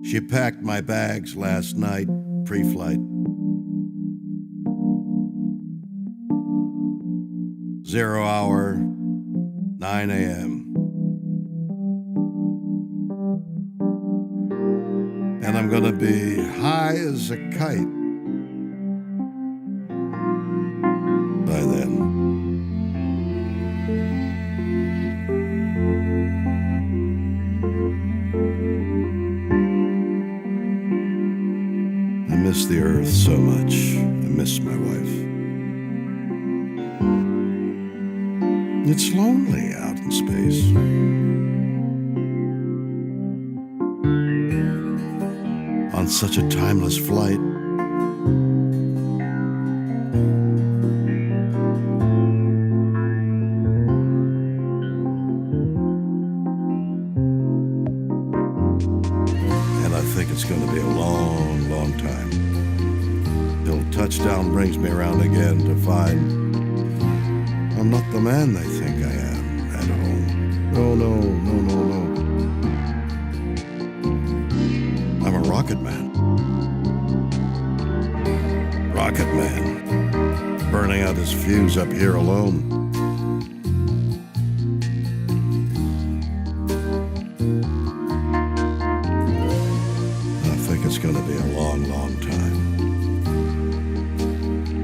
She packed my bags last night, pre-flight. 0 hour, 9 a.m. And I'm gonna be high as a kite by then. I miss the earth so much. I miss my wife. It's lonely out in space. On such a timeless flight. And I think it's going to be a long, long time till touchdown brings me around again to find I'm not the man they think I am at home. No, no, no, no, no. I'm a rocket man. Rocket man. Burning out his fuse up here alone. I think it's going to be a long, long time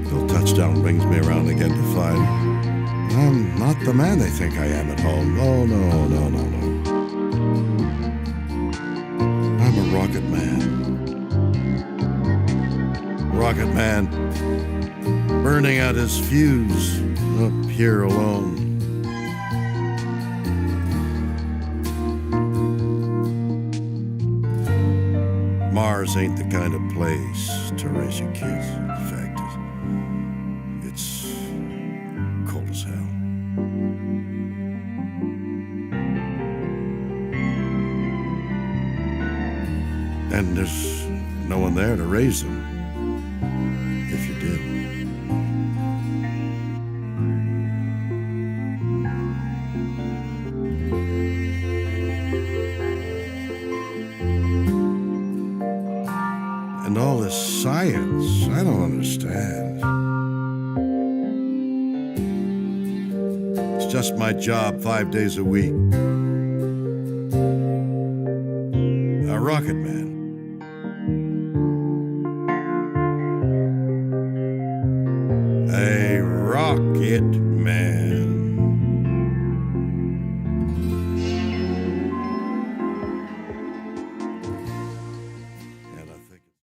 till touchdown brings me around again to find I'm not the man they think I am at home. Oh, no, no, no, no. I'm a rocket man. Rocket man burning out his fuse up here alone. Mars ain't the kind of place to raise your kids. In fact, it's cold as hell. And there's no one there to raise them, if you did. And all this science, I don't understand. It's just my job 5 days a week. A rocket man. A rocket